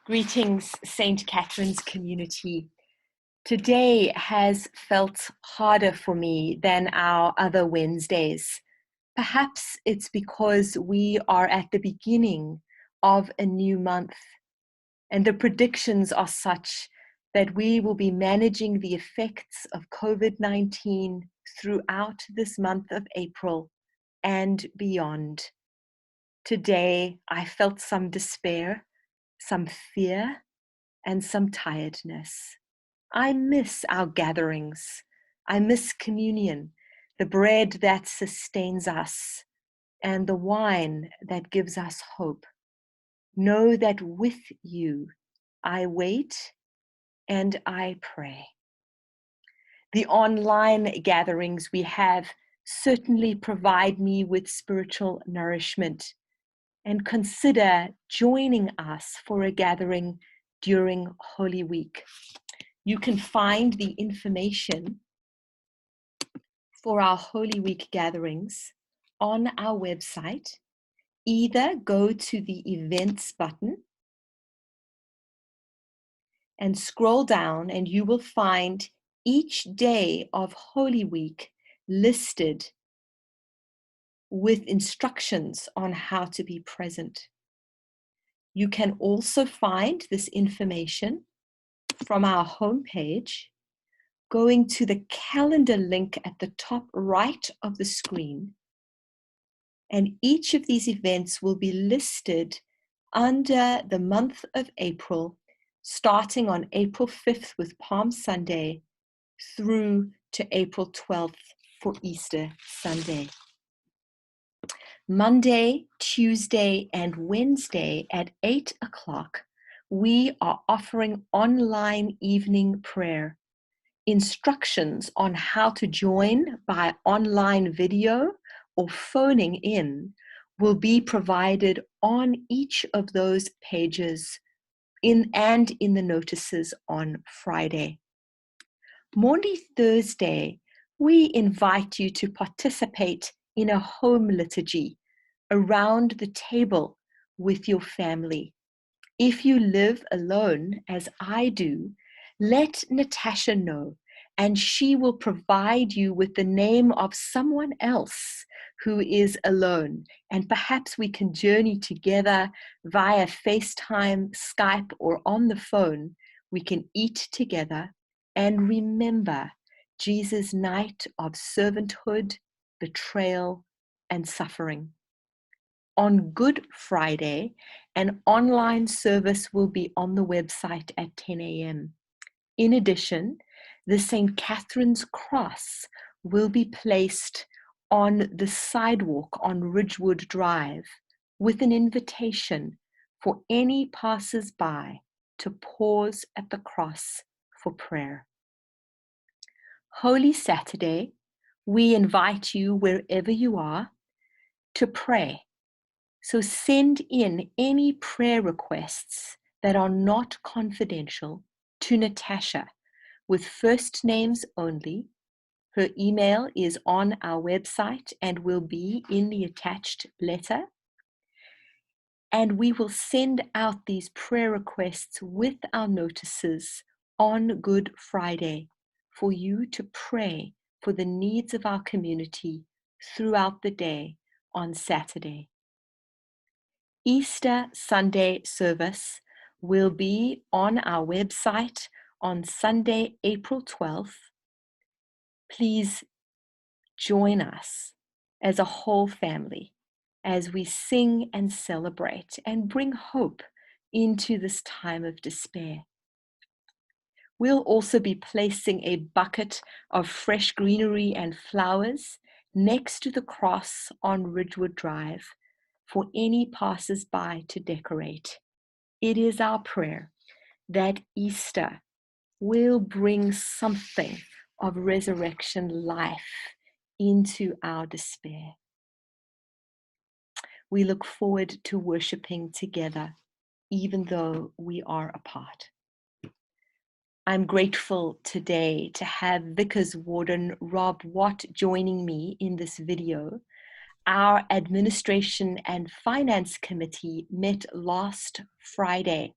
Greetings, St. Catherine's community. Today has felt harder for me than our other Wednesdays. Perhaps it's because we are at the beginning of a new month, and the predictions are such that we will be managing the effects of COVID-19 throughout this month of April and beyond. Today, I felt some despair, some fear, and some tiredness. I miss our gatherings. I miss communion, the bread that sustains us, and the wine that gives us hope. Know that with you, I wait and I pray. The online gatherings we have certainly provide me with spiritual nourishment, and consider joining us for a gathering during Holy Week. You can find the information for our Holy Week gatherings on our website. Either go to the events button and scroll down, and you will find each day of Holy Week listed with instructions on how to be present. You can also find this information from our homepage, going to the calendar link at the top right of the screen. And each of these events will be listed under the month of April, starting on April 5th with Palm Sunday through to April 12th for Easter Sunday. Monday, Tuesday, and Wednesday at 8 o'clock, we are offering online evening prayer. Instructions on how to join by online video or phoning in will be provided on each of those pages in the notices on Friday. Maundy Thursday, we invite you to participate in a home liturgy around the table with your family. If you live alone, as I do, let Natasha know, and she will provide you with the name of someone else who is alone. And perhaps we can journey together via FaceTime, Skype, or on the phone. We can eat together and remember Jesus' night of servanthood, betrayal, and suffering. On Good Friday, an online service will be on the website at 10 a.m. In addition, the St. Catherine's Cross will be placed on the sidewalk on Ridgewood Drive with an invitation for any passers-by to pause at the cross for prayer. Holy Saturday, we invite you wherever you are to pray. So send in any prayer requests that are not confidential to Natasha with first names only. Her email is on our website and will be in the attached letter. And we will send out these prayer requests with our notices on Good Friday for you to pray for the needs of our community throughout the day on Saturday. Easter Sunday service will be on our website on Sunday, April 12th. Please join us as a whole family as we sing and celebrate and bring hope into this time of despair. We'll also be placing a bucket of fresh greenery and flowers next to the cross on Ridgewood Drive for any passers-by to decorate. It is our prayer that Easter will bring something of resurrection life into our despair. We look forward to worshiping together, even though we are apart. I'm grateful today to have Vicar's Warden Robb joining me in this video. Our Administration and Finance Committee met last Friday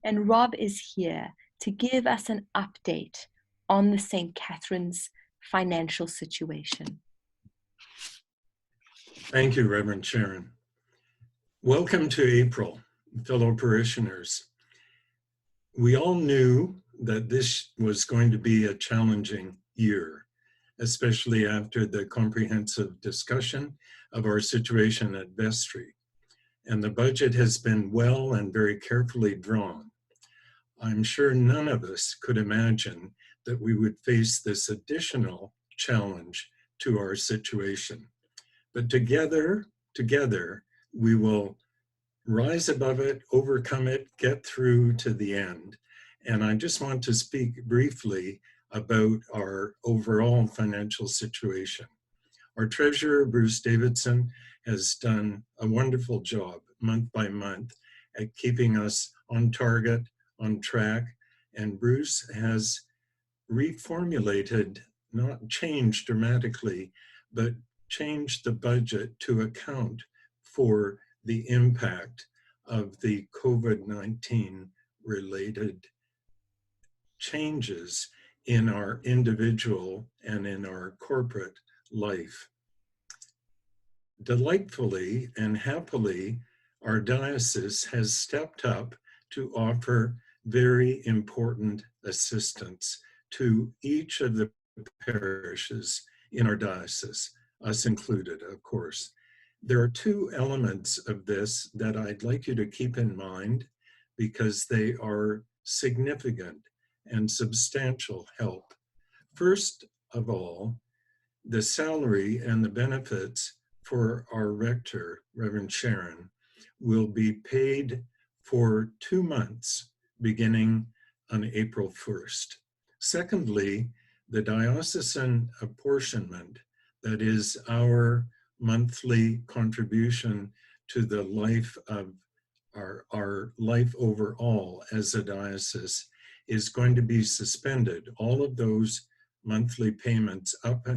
And Robb is here to give us an update on the St. Catherine's financial situation. Thank you, Reverend Sharon. Welcome to April, fellow parishioners. We all knew that this was going to be a challenging year, especially after the comprehensive discussion of our situation at vestry. And the budget has been well and very carefully drawn. I'm sure none of us could imagine that we would face this additional challenge to our situation. But together, we will rise above it, overcome it, get through to the end. And I just want to speak briefly about our overall financial situation. Our treasurer, Bruce Davidson, has done a wonderful job month by month at keeping us on target, on track. And Bruce has reformulated, not changed dramatically, but changed the budget to account for the impact of the COVID-19 related changes in our individual and in our corporate life. Delightfully and happily, our diocese has stepped up to offer very important assistance to each of the parishes in our diocese, us included, of course. There are two elements of this that I'd like you to keep in mind because they are significant and substantial help. First of all, the salary and the benefits for our rector, Reverend Sharon, will be paid for 2 months beginning on April 1st. Secondly, the diocesan apportionment, that is our monthly contribution to the life of our life overall as a diocese, is going to be suspended. All of those monthly payments up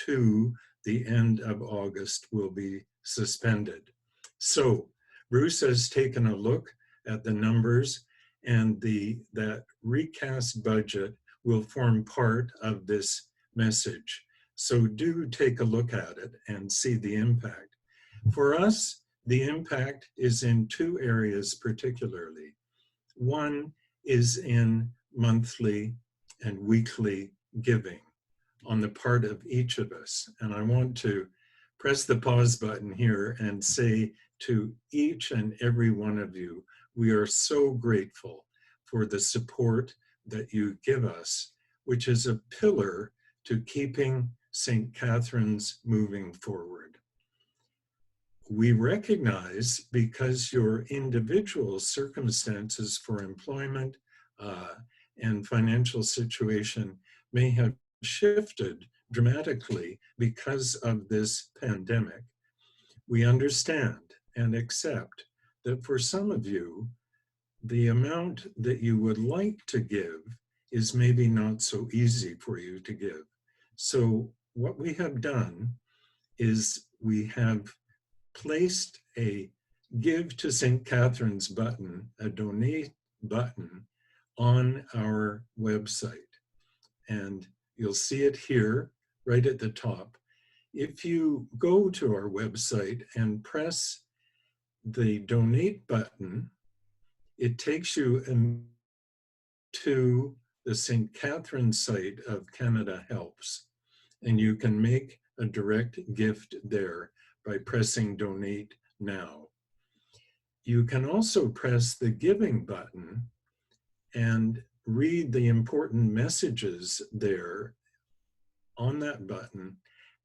to the end of August will be suspended. So Bruce has taken a look at the numbers, and that recast budget will form part of this message. So do take a look at it and see the impact. For us, the impact is in two areas particularly. One is in monthly and weekly giving on the part of each of us. And I want to press the pause button here and say to each and every one of you, we are so grateful for the support that you give us, which is a pillar to keeping St. Catherine's moving forward. We recognize, because your individual circumstances for employment and financial situation may have shifted dramatically because of this pandemic, we understand and accept that for some of you, the amount that you would like to give is maybe not so easy for you to give. So what we have done is we have placed a Give to St. Catherine's button, a donate button, on our website. And you'll see it here, right at the top. If you go to our website and press the donate button, it takes you to the St. Catherine site of Canada Helps, and you can make a direct gift there by pressing donate now. You can also press the giving button and read the important messages there on that button.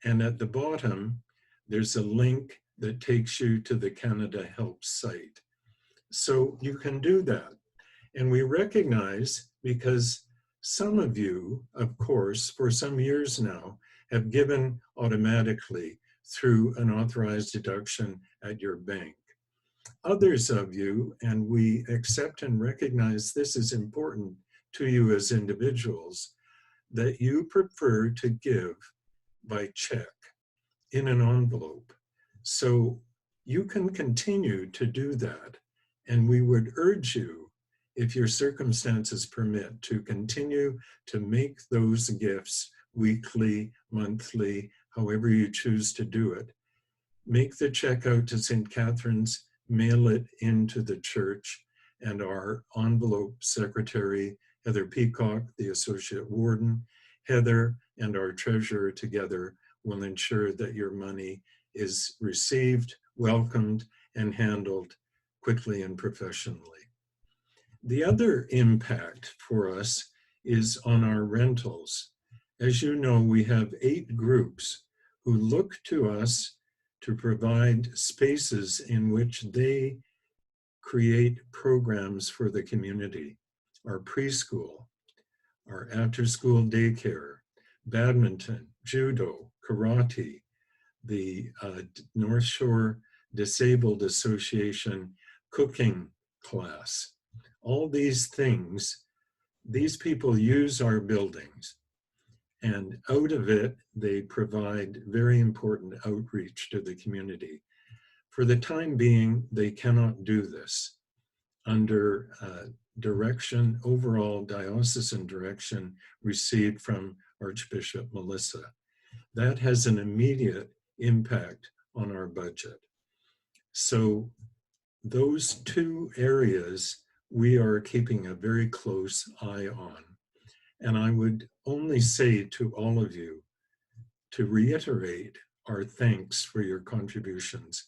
And at the bottom, there's a link that takes you to the Canada Helps site. So you can do that. And we recognize, because some of you, of course, for some years now, have given automatically through an authorized deduction at your bank. Others of you, and we accept and recognize this is important to you as individuals, that you prefer to give by check in an envelope. So you can continue to do that. And we would urge you, if your circumstances permit, to continue to make those gifts weekly, monthly, however you choose to do it. Make the check out to St. Catherine's, mail it into the church, and our envelope secretary, Heather Peacock, the associate warden, Heather and our treasurer together will ensure that your money is received, welcomed, and handled quickly and professionally. The other impact for us is on our rentals. As you know, we have 8 groups who look to us to provide spaces in which they create programs for the community. Our preschool, our after-school daycare, badminton, judo, karate, the North Shore Disabled Association cooking class. All these things, these people use our buildings, and out of it, they provide very important outreach to the community. For the time being, they cannot do this under direction, overall diocesan direction received from Archbishop Melissa. That has an immediate impact on our budget. So those 2 areas we are keeping a very close eye on. And I would only say to all of you to reiterate our thanks for your contributions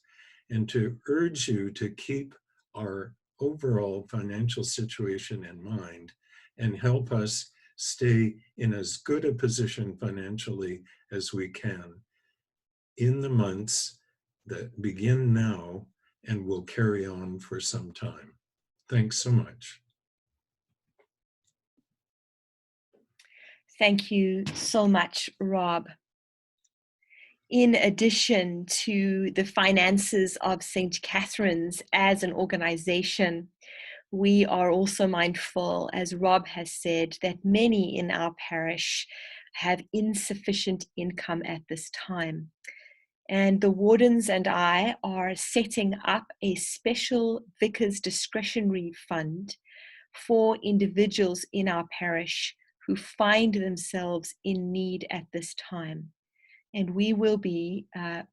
and to urge you to keep our overall financial situation in mind and help us stay in as good a position financially as we can in the months that begin now and will carry on for some time. Thanks so much. Thank you so much, Rob. In addition to the finances of St. Catherine's as an organization, we are also mindful, as Rob has said, that many in our parish have insufficient income at this time. And the wardens and I are setting up a special Vicar's discretionary fund for individuals in our parish who find themselves in need at this time. And we will be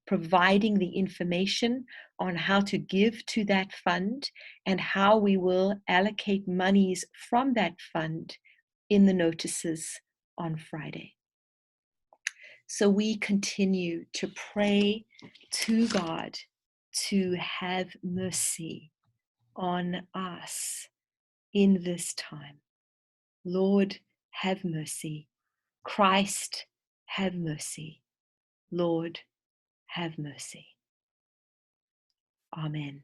providing the information on how to give to that fund and how we will allocate monies from that fund in the notices on Friday. So we continue to pray to God to have mercy on us in this time. Lord, have mercy. Christ, have mercy. Lord, have mercy. Amen.